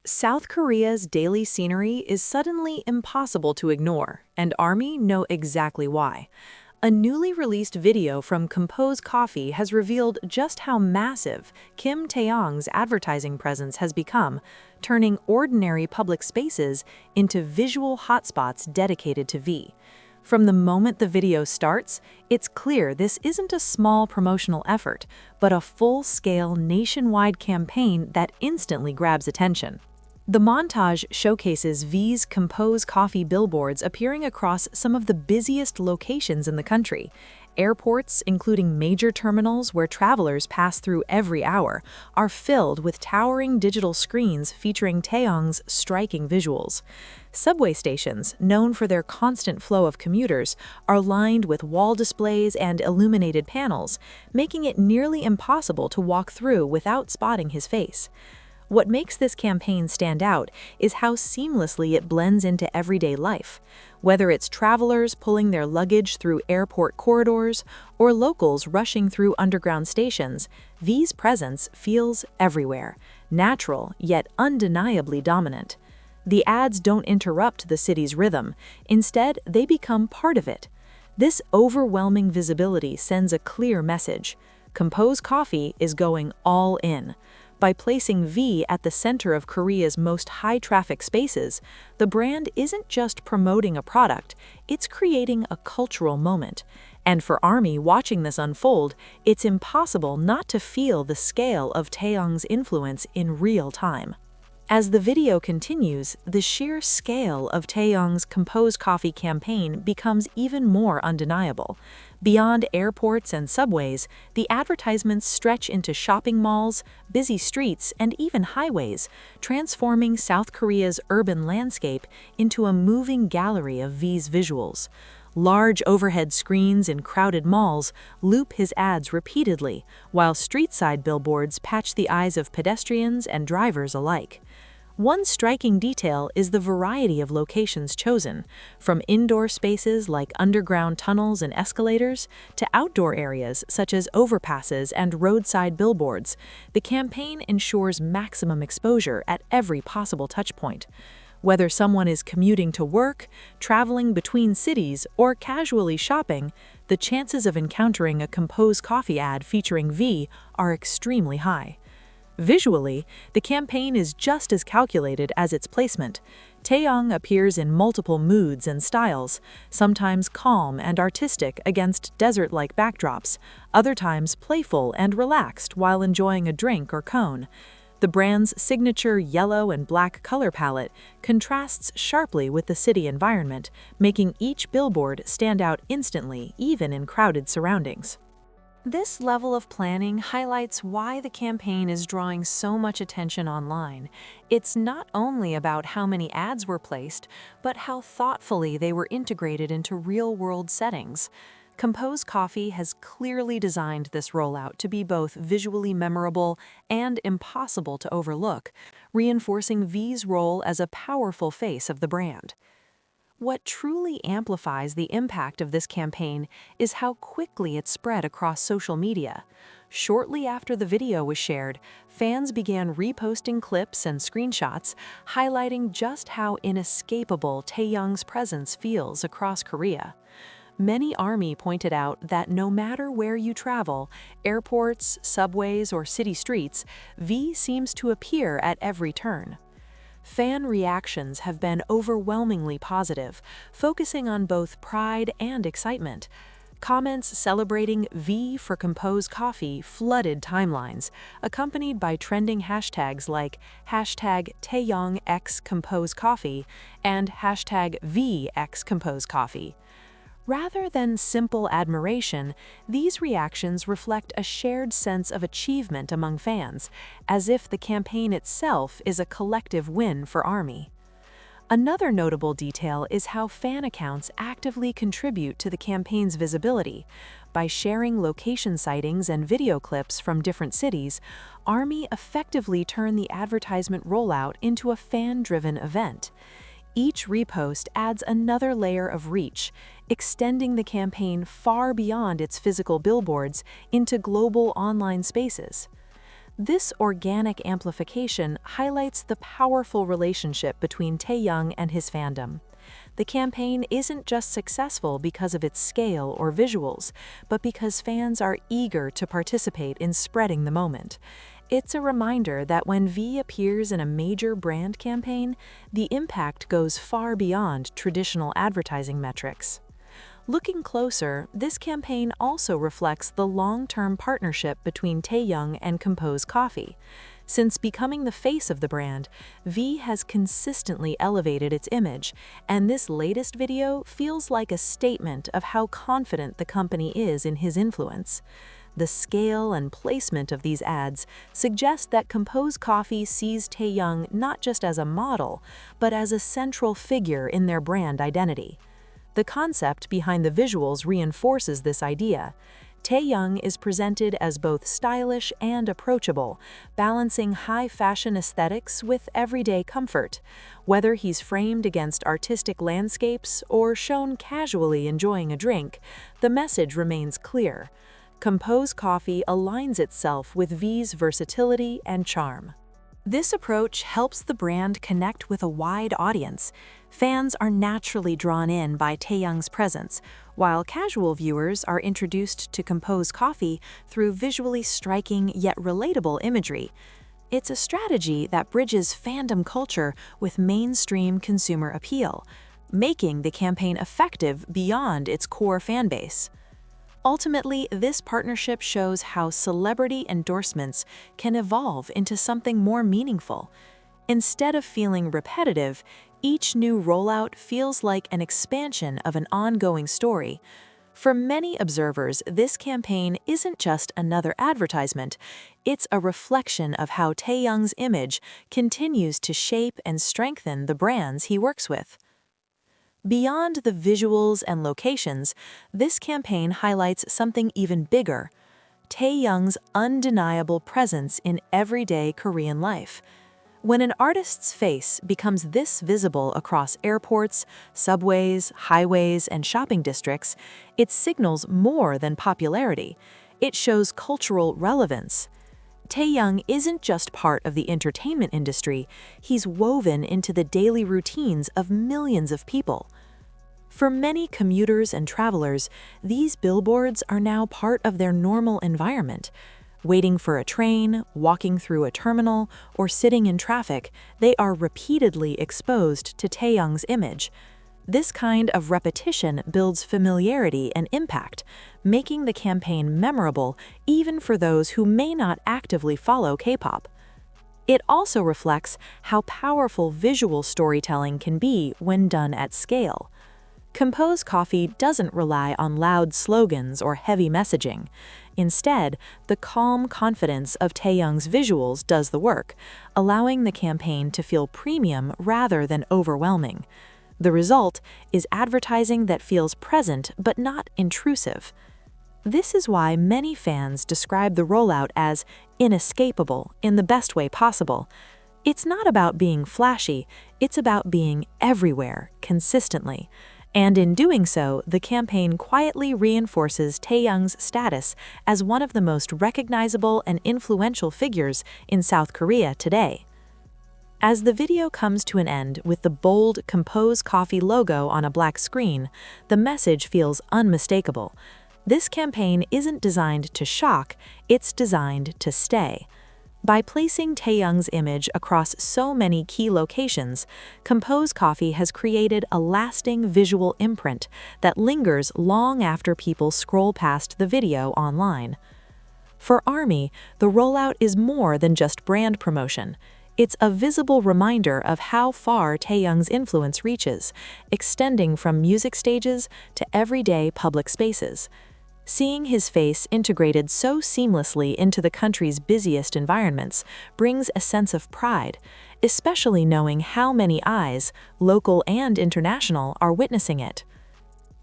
South Korea's daily scenery is suddenly impossible to ignore, and ARMY know exactly why. A newly released video from Compose Coffee has revealed just how massive Kim Taehyung's advertising presence has become, turning ordinary public spaces into visual hotspots dedicated to V. From the moment the video starts, it's clear this isn't a small promotional effort, but a full-scale nationwide campaign that instantly grabs attention. The montage showcases V's Compose Coffee billboards appearing across some of the busiest locations in the country. Airports, including major terminals where travelers pass through every hour, are filled with towering digital screens featuring Taehyung's striking visuals. Subway stations, known for their constant flow of commuters, are lined with wall displays and illuminated panels, making it nearly impossible to walk through without spotting his face. What makes this campaign stand out is how seamlessly it blends into everyday life. Whether it's travelers pulling their luggage through airport corridors or locals rushing through underground stations, V's presence feels everywhere, natural yet undeniably dominant. The ads don't interrupt the city's rhythm. Instead, they become part of it. This overwhelming visibility sends a clear message. Compose Coffee is going all in. By placing V at the center of Korea's most high-traffic spaces, the brand isn't just promoting a product, it's creating a cultural moment. And for ARMY watching this unfold, it's impossible not to feel the scale of Taehyung's influence in real time. As the video continues, the sheer scale of Taehyung's Compose Coffee campaign becomes even more undeniable. Beyond airports and subways, the advertisements stretch into shopping malls, busy streets, and even highways, transforming South Korea's urban landscape into a moving gallery of V's visuals. Large overhead screens in crowded malls loop his ads repeatedly, while street-side billboards catch the eyes of pedestrians and drivers alike. One striking detail is the variety of locations chosen, from indoor spaces like underground tunnels and escalators to outdoor areas such as overpasses and roadside billboards. The campaign ensures maximum exposure at every possible touchpoint. Whether someone is commuting to work, traveling between cities, or casually shopping, the chances of encountering a Compose Coffee ad featuring V are extremely high. Visually, the campaign is just as calculated as its placement. Taehyung appears in multiple moods and styles, sometimes calm and artistic against desert-like backdrops, other times playful and relaxed while enjoying a drink or cone. The brand's signature yellow and black color palette contrasts sharply with the city environment, making each billboard stand out instantly, even in crowded surroundings. This level of planning highlights why the campaign is drawing so much attention online. It's not only about how many ads were placed, but how thoughtfully they were integrated into real-world settings. Compose Coffee has clearly designed this rollout to be both visually memorable and impossible to overlook, reinforcing V's role as a powerful face of the brand. What truly amplifies the impact of this campaign is how quickly it spread across social media. Shortly after the video was shared, fans began reposting clips and screenshots, highlighting just how inescapable Taehyung's presence feels across Korea. Many ARMY pointed out that no matter where you travel, airports, subways, or city streets, V seems to appear at every turn. Fan reactions have been overwhelmingly positive, focusing on both pride and excitement. Comments celebrating V for Compose Coffee flooded timelines, accompanied by trending hashtags like #TaehyungXComposeCoffee and #VXComposeCoffee. Rather than simple admiration, these reactions reflect a shared sense of achievement among fans, as if the campaign itself is a collective win for ARMY. Another notable detail is how fan accounts actively contribute to the campaign's visibility. By sharing location sightings and video clips from different cities, ARMY effectively turned the advertisement rollout into a fan-driven event. Each repost adds another layer of reach, extending the campaign far beyond its physical billboards into global online spaces. This organic amplification highlights the powerful relationship between Taehyung and his fandom. The campaign isn't just successful because of its scale or visuals, but because fans are eager to participate in spreading the moment. It's a reminder that when V appears in a major brand campaign, the impact goes far beyond traditional advertising metrics. Looking closer, this campaign also reflects the long-term partnership between Taehyung and Compose Coffee. Since becoming the face of the brand, V has consistently elevated its image, and this latest video feels like a statement of how confident the company is in his influence. The scale and placement of these ads suggest that Compose Coffee sees Taehyung not just as a model, but as a central figure in their brand identity. The concept behind the visuals reinforces this idea. Taehyung is presented as both stylish and approachable, balancing high-fashion aesthetics with everyday comfort. Whether he's framed against artistic landscapes or shown casually enjoying a drink, the message remains clear. Compose Coffee aligns itself with V's versatility and charm. This approach helps the brand connect with a wide audience. Fans are naturally drawn in by Taehyung's presence, while casual viewers are introduced to Compose Coffee through visually striking yet relatable imagery. It's a strategy that bridges fandom culture with mainstream consumer appeal, making the campaign effective beyond its core fanbase. Ultimately, this partnership shows how celebrity endorsements can evolve into something more meaningful. Instead of feeling repetitive, each new rollout feels like an expansion of an ongoing story. For many observers, this campaign isn't just another advertisement, it's a reflection of how Taehyung's image continues to shape and strengthen the brands he works with. Beyond the visuals and locations, this campaign highlights something even bigger: Taehyung's undeniable presence in everyday Korean life. When an artist's face becomes this visible across airports, subways, highways, and shopping districts, it signals more than popularity. It shows cultural relevance. Taehyung isn't just part of the entertainment industry, he's woven into the daily routines of millions of people. For many commuters and travelers, these billboards are now part of their normal environment. Waiting for a train, walking through a terminal, or sitting in traffic, they are repeatedly exposed to Taehyung's image. This kind of repetition builds familiarity and impact, making the campaign memorable even for those who may not actively follow K-pop. It also reflects how powerful visual storytelling can be when done at scale. Compose Coffee doesn't rely on loud slogans or heavy messaging. Instead, the calm confidence of Taehyung's visuals does the work, allowing the campaign to feel premium rather than overwhelming. The result is advertising that feels present but not intrusive. This is why many fans describe the rollout as inescapable in the best way possible. It's not about being flashy, it's about being everywhere, consistently. And in doing so, the campaign quietly reinforces Taehyung's status as one of the most recognizable and influential figures in South Korea today. As the video comes to an end with the bold Compose Coffee logo on a black screen, the message feels unmistakable. This campaign isn't designed to shock, it's designed to stay. By placing Taehyung's image across so many key locations, Compose Coffee has created a lasting visual imprint that lingers long after people scroll past the video online. For ARMY, the rollout is more than just brand promotion. It's a visible reminder of how far Taehyung's influence reaches, extending from music stages to everyday public spaces. Seeing his face integrated so seamlessly into the country's busiest environments brings a sense of pride, especially knowing how many eyes, local and international, are witnessing it.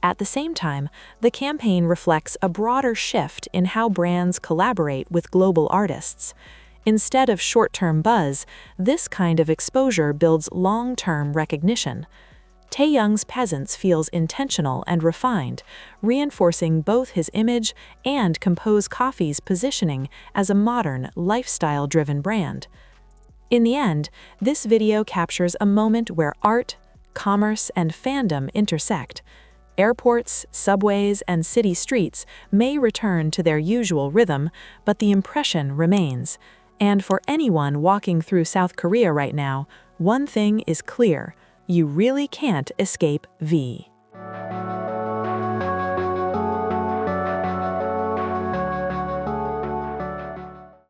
At the same time, the campaign reflects a broader shift in how brands collaborate with global artists. Instead of short-term buzz, this kind of exposure builds long-term recognition. Taehyung's presence feels intentional and refined, reinforcing both his image and Compose Coffee's positioning as a modern, lifestyle-driven brand. In the end, this video captures a moment where art, commerce, and fandom intersect. Airports, subways, and city streets may return to their usual rhythm, but the impression remains. And for anyone walking through South Korea right now, one thing is clear: you really can't escape V.